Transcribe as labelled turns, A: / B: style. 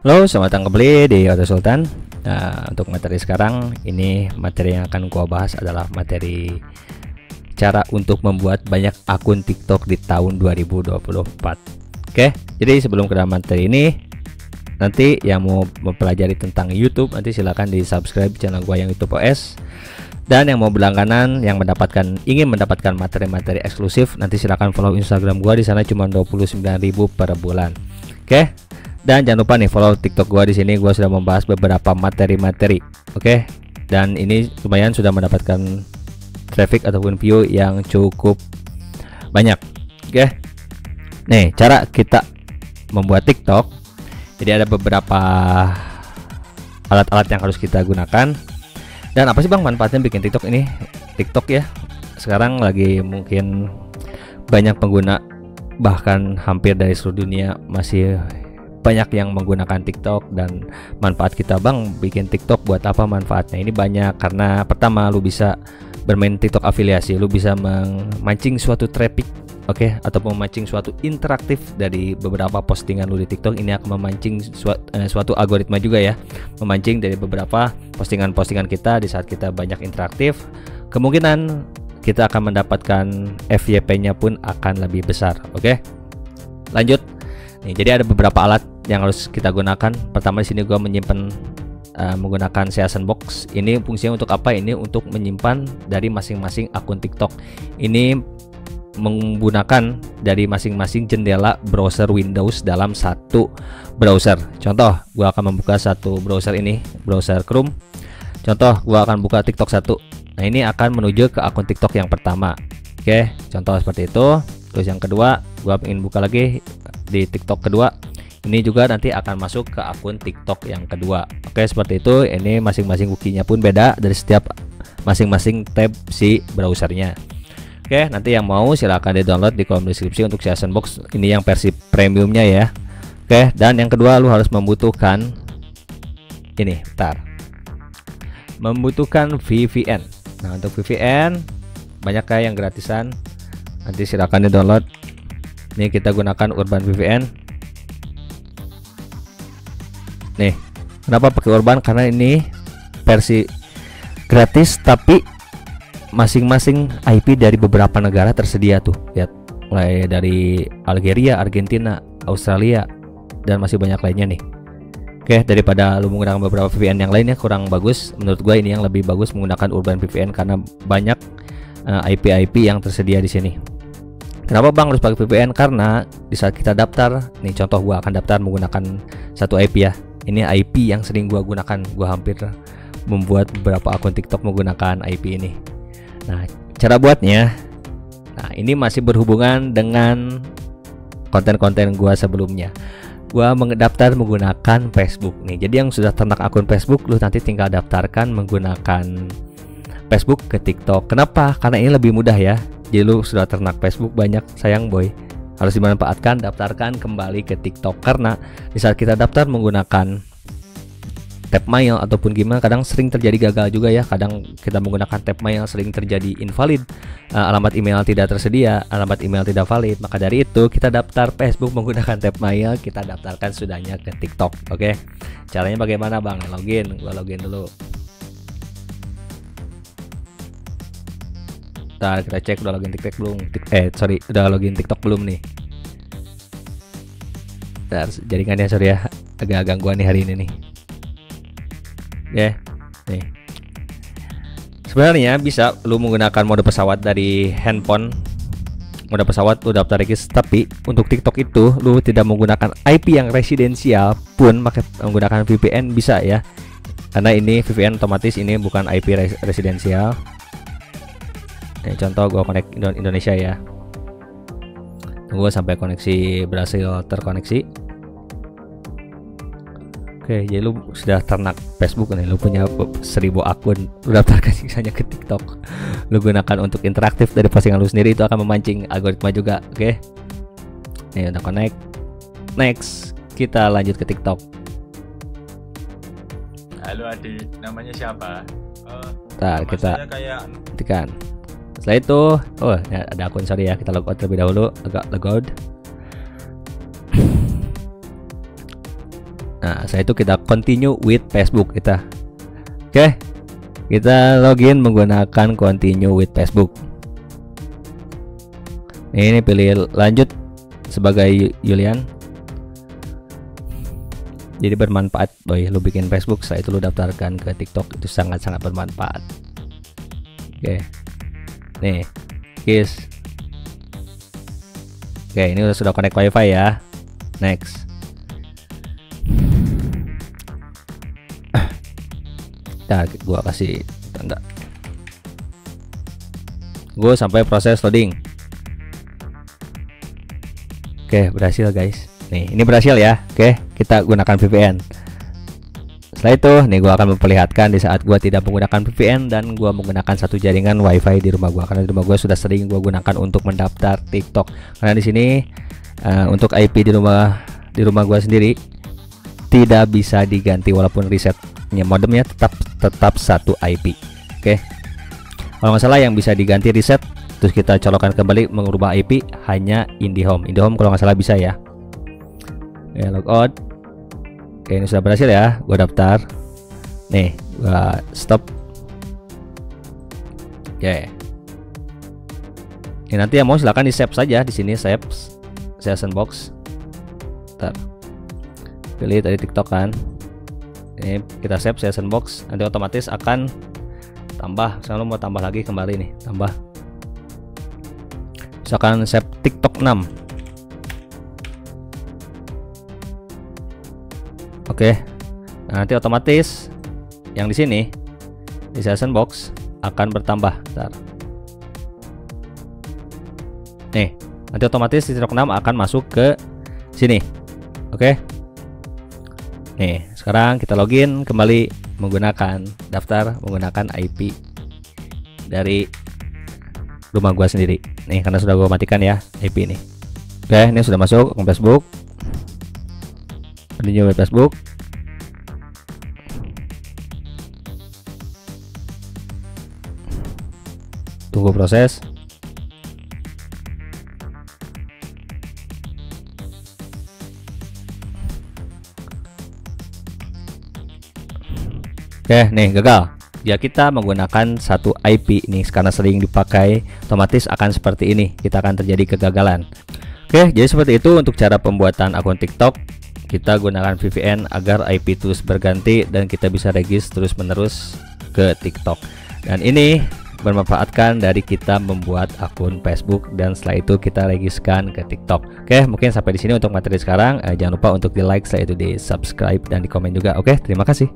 A: Halo, selamat datang kembali di Auto Sultan. Nah, untuk materi sekarang ini materi yang akan gua bahas adalah materi cara untuk membuat banyak akun TikTok di tahun 2024. Oke, jadi sebelum ke dalam materi ini, nanti yang mau mempelajari tentang YouTube nanti silahkan di subscribe channel gua yang YouTube OS. Dan yang mau berlangganan yang ingin mendapatkan materi-materi eksklusif, nanti silahkan follow Instagram gua, di sana cuma 29.000 per bulan. Oke. Dan jangan lupa nih follow TikTok gua, di sini gua sudah membahas beberapa materi-materi. Oke. Dan ini lumayan sudah mendapatkan traffic ataupun view yang cukup banyak. Oke. Nih, cara kita membuat TikTok. Jadi ada beberapa alat-alat yang harus kita gunakan. Dan apa sih Bang manfaatnya bikin TikTok ini? TikTok ya, sekarang lagi mungkin banyak pengguna, bahkan hampir dari seluruh dunia masih banyak yang menggunakan TikTok. Dan manfaat kita Bang bikin TikTok buat apa manfaatnya? Ini banyak, karena pertama lu bisa bermain TikTok afiliasi, lu bisa memancing suatu traffic, oke, ataupun memancing suatu interaktif dari beberapa postingan lu di TikTok. Ini akan memancing suatu algoritma juga ya, memancing dari beberapa postingan-postingan kita. Di saat kita banyak interaktif, kemungkinan kita akan mendapatkan FYP-nya pun akan lebih besar. Oke, lanjut. Nih, jadi ada beberapa alat yang harus kita gunakan. Pertama di sini gua menyimpan menggunakan Season Box. Ini fungsinya untuk apa? Ini untuk menyimpan dari masing-masing akun TikTok. Ini menggunakan dari masing-masing jendela browser Windows dalam satu browser. Contoh, gua akan membuka satu browser ini, browser Chrome. Contoh, gua akan buka TikTok 1. Nah, ini akan menuju ke akun TikTok yang pertama. Oke, contoh seperti itu. Terus yang kedua, gua ingin buka lagi di TikTok kedua. Ini juga nanti akan masuk ke akun TikTok yang kedua. Oke, seperti itu. Ini masing-masing cookie-nya pun beda dari setiap masing-masing tab si browsernya. Oke, nanti yang mau silahkan di download di kolom deskripsi untuk Season Box. Ini yang versi premiumnya ya. Oke, dan yang kedua lu harus membutuhkan ini, membutuhkan VPN. Nah, untuk VPN banyak kayak yang gratisan, nanti silahkan di download. Ini kita gunakan Urban VPN. Nih, kenapa pakai Urban? Karena ini versi gratis, tapi masing-masing IP dari beberapa negara tersedia tuh. Lihat, mulai dari Algeria, Argentina, Australia, dan masih banyak lainnya nih. Oke, daripada lu menggunakan beberapa VPN yang lainnya kurang bagus, menurut gue ini yang lebih bagus menggunakan Urban VPN karena banyak IP-IP yang tersedia di sini. Kenapa Bang harus pakai VPN? Karena di saat kita daftar, nih contoh gua akan daftar menggunakan satu IP ya. Ini IP yang sering gua gunakan. Gua hampir membuat beberapa akun TikTok menggunakan IP ini. Nah, cara buatnya, nah ini masih berhubungan dengan konten-konten gua sebelumnya. Gua mendaftar menggunakan Facebook nih. Jadi yang sudah ternak akun Facebook, lu nanti tinggal daftarkan menggunakan Facebook ke TikTok. Kenapa? Karena ini lebih mudah ya. Jadi lu sudah ternak Facebook banyak, sayang boy, harus dimanfaatkan. Daftarkan kembali ke TikTok, karena di saat kita daftar menggunakan tab mail ataupun gimana, kadang sering terjadi gagal juga ya. Kadang kita menggunakan tab mail sering terjadi invalid, alamat email tidak tersedia, alamat email tidak valid. Maka dari itu kita daftar Facebook menggunakan tab mail, kita daftarkan sudahnya ke TikTok. Oke, caranya bagaimana Bang? Login, gua login dulu. Ntar kita cek udah login TikTok belum. Udah login TikTok belum nih. Ntar jaringannya sorry ya, agak gangguan nih hari ini nih. Oke, nih. Sebenarnya bisa lu menggunakan mode pesawat dari handphone. Mode pesawat lu daftar regis, tapi untuk TikTok itu lu tidak menggunakan IP yang residensial pun pakai menggunakan VPN bisa ya. Karena ini VPN otomatis, ini bukan IP residensial. Contoh gua connect Indonesia ya. Tunggu sampai koneksi berhasil terkoneksi. Oke, jadi lu sudah ternak Facebook nih, lu punya 1000 akun, lu daftarkan sisanya ke TikTok. Lu gunakan untuk interaktif dari postingan lu sendiri, itu akan memancing algoritma juga. Oke. Nih udah connect. Next, kita lanjut ke TikTok.
B: Halo adik, namanya siapa?
A: Ntar kita
B: kayak
A: tekan. Setelah itu, ya ada akun, sorry ya, kita logout terlebih dahulu, agak logout. Nah, setelah itu kita continue with Facebook kita. Oke, kita login menggunakan continue with Facebook. Ini pilih lanjut sebagai Julian. Jadi bermanfaat boy, lu bikin Facebook, setelah itu lu daftarkan ke TikTok, itu sangat-sangat bermanfaat. Oke, nih kiss. Oke, ini sudah connect wifi ya. Next. Nah, gua kasih tanda. Gua sampai proses loading. Oke, berhasil guys. Nih, ini berhasil ya. Oke, kita gunakan VPN. Setelah itu, nih gua akan memperlihatkan di saat gua tidak menggunakan VPN dan gua menggunakan satu jaringan WiFi di rumah gua, karena di rumah gua sudah sering gua gunakan untuk mendaftar TikTok. Karena di sini untuk IP di rumah gua sendiri tidak bisa diganti walaupun resetnya modemnya tetap satu IP. Oke. Kalau nggak salah yang bisa diganti reset terus kita colokkan kembali mengubah IP hanya IndiHome. IndiHome kalau nggak salah bisa ya. Oke, logout. Oke, ini sudah berhasil ya. Gua daftar. Nih, gua stop. Oke. Ini nanti yang mau silahkan di save saja di sini, save session box. Bentar. Pilih tadi TikTok kan. Ini kita save session box, nanti otomatis akan tambah. Misalnya mau tambah lagi kembali nih, tambah. Misalkan save TikTok 6. Oke. Nah, nanti otomatis yang di sini di session box akan bertambah. Bentar. Nih, nanti otomatis TikTok 6 akan masuk ke sini. Oke. Nih, sekarang kita login kembali menggunakan daftar menggunakan IP dari rumah gua sendiri. Nih, karena sudah gua matikan ya IP ini. Oke, ini sudah masuk ke Facebook. Continue with Facebook. Tunggu proses. Oke, nih gagal. Jika kita menggunakan satu IP ini karena sering dipakai, otomatis akan seperti ini. Kita akan terjadi kegagalan. Oke, jadi seperti itu untuk cara pembuatan akun TikTok. Kita gunakan VPN agar IP terus berganti dan kita bisa regis terus menerus ke TikTok. Dan ini bermanfaatkan dari kita membuat akun Facebook dan setelah itu kita regiskan ke TikTok. Oke, mungkin sampai di sini untuk materi sekarang. Jangan lupa untuk di like, setelah itu di subscribe dan di komen juga. Oke, terima kasih.